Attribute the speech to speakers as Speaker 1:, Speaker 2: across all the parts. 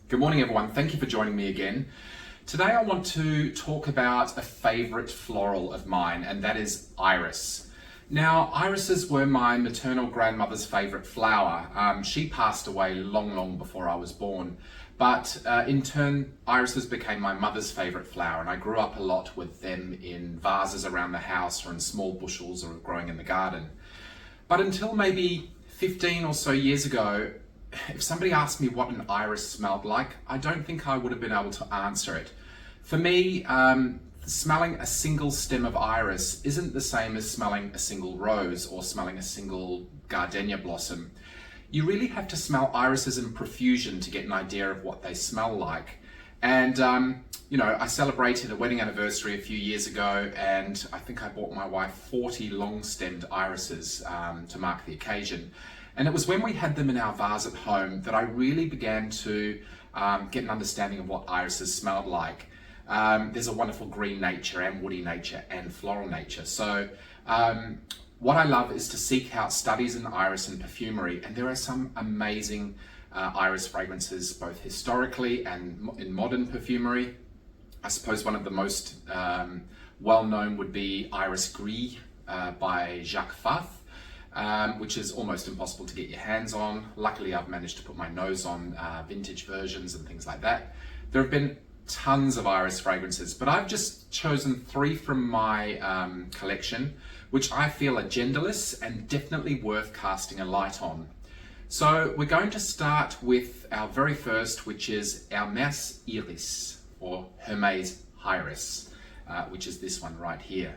Speaker 1: Good morning, everyone. Thank you for joining me again. Today I want to talk about a favorite floral of mine, and that is iris. Now, irises were my maternal grandmother's favorite flower. She passed away long before I was born, but in turn, irises became my mother's favorite flower, and I grew up a lot with them in vases around the house or in small bushels or growing in the garden. But until maybe 15 or so years ago, if somebody asked me what an iris smelled like, I don't think I would have been able to answer it. For me, smelling a single stem of iris isn't the same as smelling a single rose or smelling a single gardenia blossom. You really have to smell irises in profusion to get an idea of what they smell like. And I celebrated a wedding anniversary a few years ago, and I think I bought my wife 40 long-stemmed irises to mark the occasion. And it was when we had them in our vase at home that I really began to get an understanding of what irises smelled like. There's a wonderful green nature and woody nature and floral nature. So what I love is to seek out studies in iris and perfumery, and there are some amazing iris fragrances, both historically and in modern perfumery. I suppose one of the most well-known would be Iris Gris by Jacques Fath. Which is almost impossible to get your hands on. Luckily, I've managed to put my nose on vintage versions and things like that. There have been tons of iris fragrances, but I've just chosen 3 from my collection, which I feel are genderless and definitely worth casting a light on. So we're going to start with our very first, which is Hermès Iris, or Hermès Iris, which is this one right here.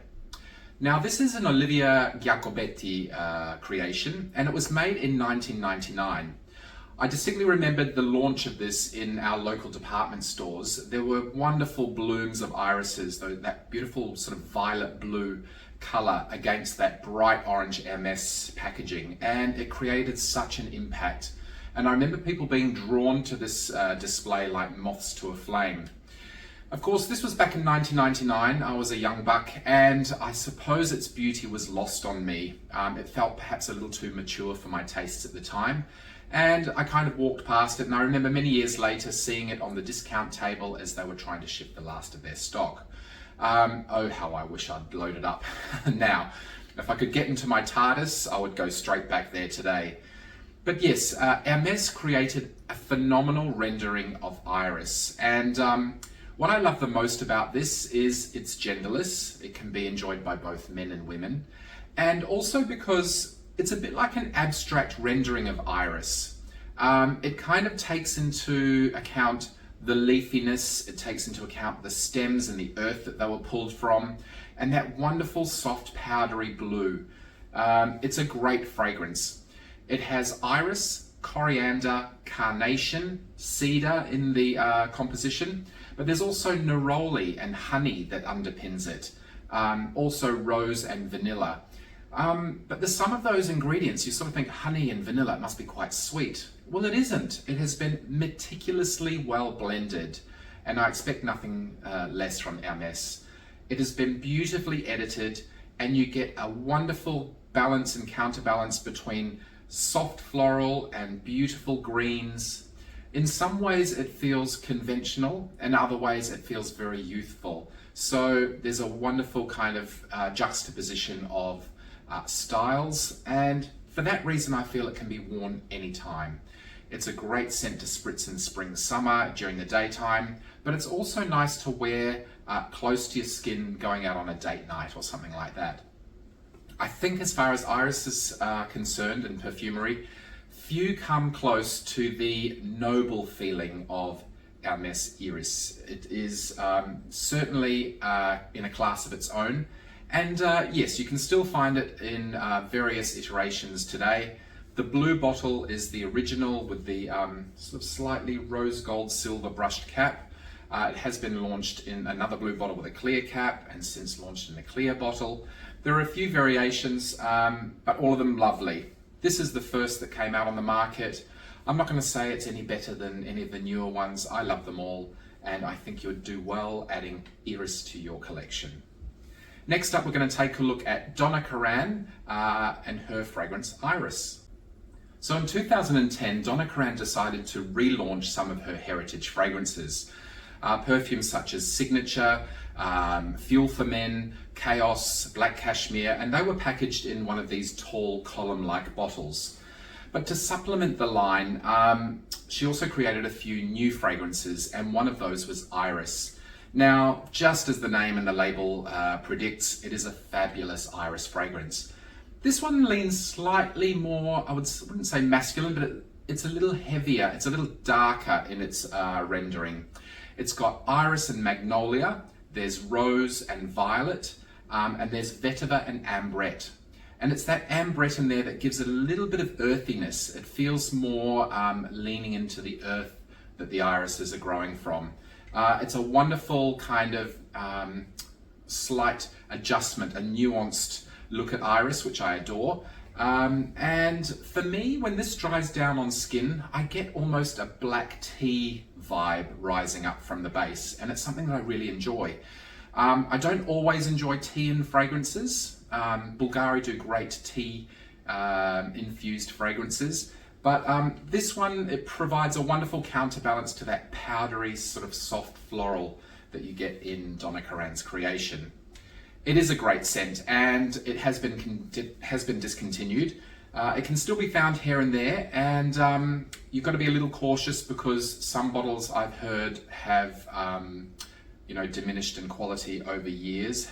Speaker 1: Now, this is an Olivia Giacobetti creation, and it was made in 1999. I distinctly remembered the launch of this in our local department stores. There were wonderful blooms of irises, that beautiful sort of violet blue color against that bright orange Hermès packaging, and it created such an impact. And I remember people being drawn to this display like moths to a flame. Of course, this was back in 1999. I was a young buck, and I suppose its beauty was lost on me. It felt perhaps a little too mature for my tastes at the time, and I kind of walked past it, and I remember many years later seeing it on the discount table as they were trying to ship the last of their stock. Oh, how I wish I'd loaded up. Now, if I could get into my TARDIS, I would go straight back there today. But yes, Hermès created a phenomenal rendering of iris, and what I love the most about this is it's genderless. It can be enjoyed by both men and women. And also because it's a bit like an abstract rendering of iris. It kind of takes into account the leafiness, it takes into account the stems and the earth that they were pulled from, and that wonderful soft powdery blue. It's a great fragrance. It has iris, coriander, carnation, cedar in the composition, but there's also neroli and honey that underpins it. Also rose and vanilla. But the sum of those ingredients, you sort of think honey and vanilla, it must be quite sweet. Well, it isn't. It has been meticulously well blended, and I expect nothing less from Hermès. It has been beautifully edited, and you get a wonderful balance and counterbalance between soft floral and beautiful greens. In some ways it feels conventional, and other ways it feels very youthful. So there's a wonderful kind of juxtaposition of styles, and for that reason I feel it can be worn anytime. It's a great scent to spritz in spring, summer, during the daytime, but it's also nice to wear close to your skin going out on a date night or something like that. I think as far as irises are concerned in perfumery, few come close to the noble feeling of Hermès Iris. It is certainly in a class of its own, and yes, you can still find it in various iterations today. The blue bottle is the original with the sort of slightly rose gold silver brushed cap. It has been launched in another blue bottle with a clear cap, and since launched in a clear bottle. There are a few variations, but all of them lovely. This is the first that came out on the market. I'm not going to say it's any better than any of the newer ones. I love them all, and I think you would do well adding Iris to your collection. Next up, we're going to take a look at Donna Karan and her fragrance Iris. So in 2010, Donna Karan decided to relaunch some of her heritage fragrances. Perfumes such as Signature, Fuel for Men, Chaos, Black Cashmere, and they were packaged in one of these tall column-like bottles. But to supplement the line, she also created a few new fragrances, and one of those was Iris. Now, just as the name and the label predicts, it is a fabulous Iris fragrance. This one leans slightly more, wouldn't say masculine, but it's a little heavier, it's a little darker in its rendering. It's got iris and magnolia, there's rose and violet, and there's vetiver and ambrette. And it's that ambrette in there that gives it a little bit of earthiness. It feels more leaning into the earth that the irises are growing from. It's a wonderful kind of slight adjustment, a nuanced look at iris, which I adore. And for me, when this dries down on skin, I get almost a black tea vibe rising up from the base, and it's something that I really enjoy. I don't always enjoy tea in fragrances. Bulgari do great tea infused fragrances, but this one, it provides a wonderful counterbalance to that powdery sort of soft floral that you get in Donna Karan's creation. It is a great scent, and it has been discontinued. It can still be found here and there, and you've got to be a little cautious because some bottles I've heard have diminished in quality over years,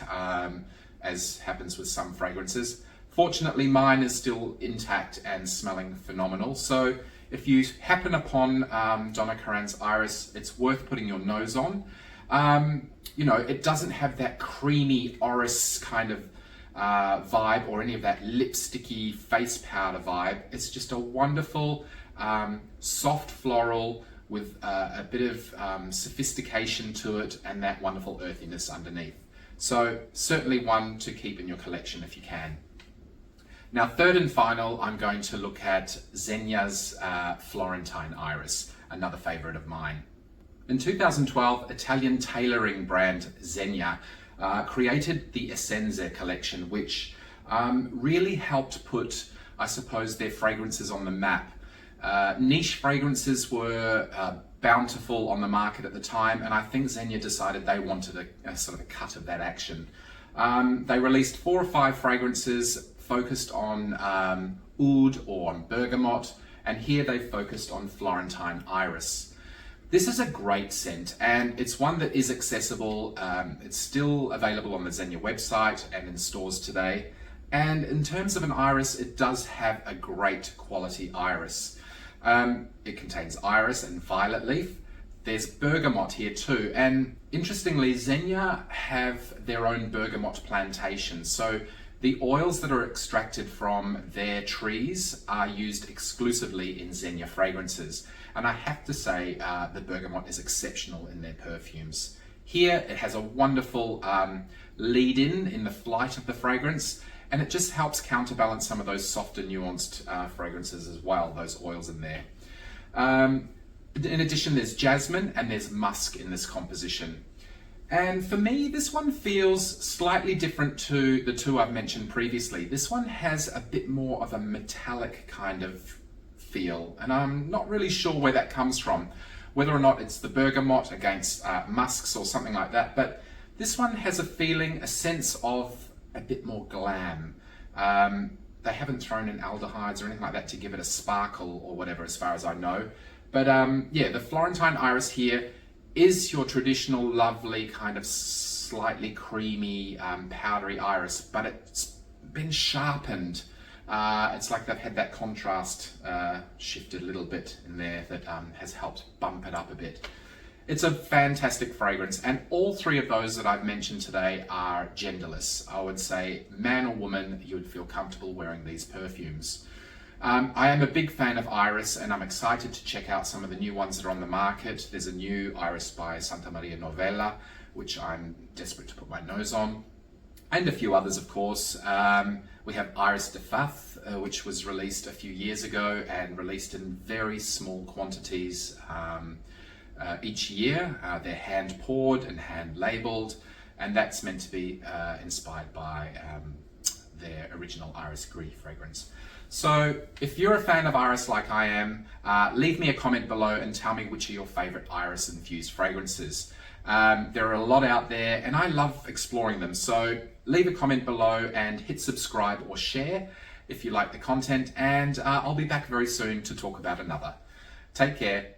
Speaker 1: as happens with some fragrances. Fortunately, mine is still intact and smelling phenomenal. So if you happen upon Donna Karan's Iris, it's worth putting your nose on. It doesn't have that creamy orris kind of vibe or any of that lipsticky face powder vibe. It's just a wonderful, soft floral with a bit of sophistication to it and that wonderful earthiness underneath. So certainly one to keep in your collection if you can. Now, third and final, I'm going to look at Zegna's Florentine Iris, another favorite of mine. In 2012, Italian tailoring brand Zegna created the Essenze collection, which really helped put, I suppose, their fragrances on the map. Niche fragrances were bountiful on the market at the time, and I think Zegna decided they wanted a sort of a cut of that action. They released 4 or 5 fragrances focused on oud or on bergamot, and here they focused on Florentine Iris. This is a great scent, and it's one that is accessible. It's still available on the Zegna website and in stores today. And in terms of an iris, it does have a great quality iris. It contains iris and violet leaf. There's bergamot here too. And interestingly, Zegna have their own bergamot plantations. So the oils that are extracted from their trees are used exclusively in Zegna fragrances. And I have to say, the bergamot is exceptional in their perfumes. Here, it has a wonderful lead-in in the flight of the fragrance, and it just helps counterbalance some of those softer, nuanced fragrances as well, those oils in there. In addition, there's jasmine and there's musk in this composition. And for me, this one feels slightly different to the 2 I've mentioned previously. This one has a bit more of a metallic kind of feel, and I'm not really sure where that comes from, whether or not it's the bergamot against musks or something like that, but this one has a sense of a bit more glam. They haven't thrown in aldehydes or anything like that to give it a sparkle or whatever, as far as I know. But yeah, the Florentine Iris here is your traditional lovely kind of slightly creamy powdery iris, but it's been sharpened. It's like they've had that contrast shifted a little bit in there that has helped bump it up a bit. It's a fantastic fragrance, and all 3 of those that I've mentioned today are genderless. I would say man or woman, you would feel comfortable wearing these perfumes. I am a big fan of Iris, and I'm excited to check out some of the new ones that are on the market. There's a new Iris by Santa Maria Novella, which I'm desperate to put my nose on, and a few others, of course. We have Iris de Fath, which was released a few years ago and released in very small quantities each year. They're hand poured and hand labeled, and that's meant to be inspired by their original Iris Gris fragrance. So if you're a fan of Iris like I am, leave me a comment below and tell me which are your favorite Iris infused fragrances. There are a lot out there and I love exploring them. So leave a comment below and hit subscribe or share if you like the content, and I'll be back very soon to talk about another. Take care.